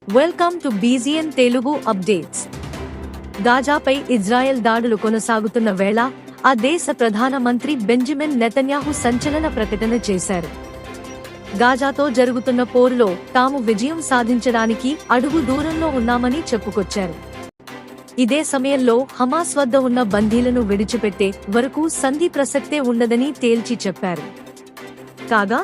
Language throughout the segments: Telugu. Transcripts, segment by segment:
Welcome to BGN Telugu updates. గాజాపై ఇజ్రాయెల్ దాడులు కొనసాగుతున్న వేళ ఆ దేశ ప్రధానమంత్రి బెంజమిన్ నెతన్యాహు సంచలన ప్రకటన చేశారు. గాజాతో జరుగుతున్న పోరులో తాము విజయం సాధించడానికి అడుగు దూరంలో ఉన్నామని చెప్పుకొచ్చారు. ఇదే సమయంలో హమాస్ వద్ద ఉన్న బందీలను విడిచిపెట్టే వరకు సంధి ప్రసక్తే ఉండదని తేల్చి చెప్పారు. కాగా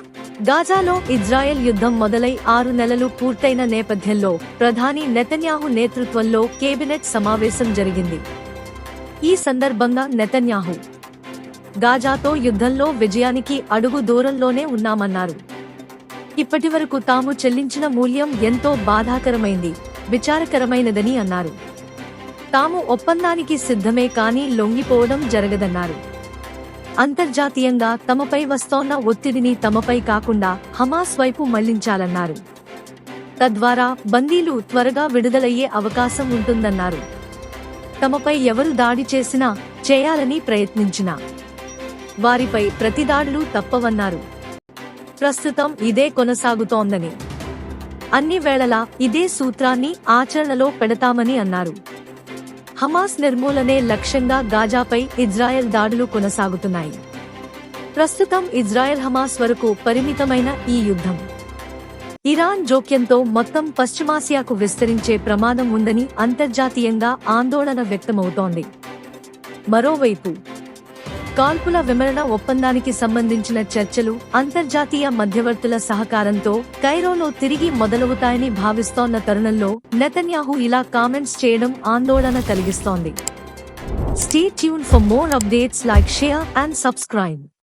గాజాలో ఇజ్రాయెల్ యుద్ధం మొదలై 6 నెలలు పూర్తయిన నేపథ్యంలో ప్రధాని నెతన్యాహు నేతృత్వంలో కేబినెట్ సమావేశం జరిగింది. ఈ సందర్భంగా నెతన్యాహు గాజాతో యుద్ధంలో విజయానికి అడుగు దూరంలోనే ఉన్నామన్నారు. ఇప్పటివరకు తాము చెల్లించిన మూల్యం ఎంతో బాధాకరమైంది, విచారకరమైనదని అన్నారు. తాము ఒప్పందానికి సిద్ధమే కానీ లొంగిపోవడం జరగదన్నారు. అంతర్జాతీయంగా తమపై వస్తోన్న ఒత్తిడిని తమపై కాకుండా హమాస్ వైపు మళ్లించాలన్నారు. తద్వారా బందీలు త్వరగా విడుదలయ్యే అవకాశం ఉంటుందన్నారు. తమపై ఎవరు దాడి చేసినా, చేయాలని ప్రయత్నించినా వారిపై ప్రతిదాడులు తప్పవన్నారు. ప్రస్తుతం ఇదే కొనసాగుతోందని, అన్ని వేళలా ఇదే సూత్రాన్ని ఆచరణలో పెడతామని అన్నారు. హమాస్ నిర్మూలనే లక్ష్యంగా గాజాపై ఇజ్రాయెల్ దాడులు కొనసాగుతున్నాయి. ప్రస్తుతం ఇజ్రాయెల్ హమాస్ వరకు పరిమితమైన ఈ యుద్ధం ఇరాన్ జోక్యంతో మొత్తం పశ్చిమాసియాకు విస్తరించే ప్రమాదం ఉందని అంతర్జాతీయంగా ఆందోళన వ్యక్తమవుతోంది. మరోవైపు కాల్పుల విరమణ ఒప్పందానికి సంబంధించిన చర్చలు అంతర్జాతీయ మధ్యవర్తుల సహకారంతో కైరోలో తిరిగి మొదలవుతాయని భావిస్తోన్న తరుణంలో నెతన్యాహు ఇలా కామెంట్స్ చేయడం ఆందోళన కలిగిస్తోంది. Stay tune for more updates, like, share and subscribe.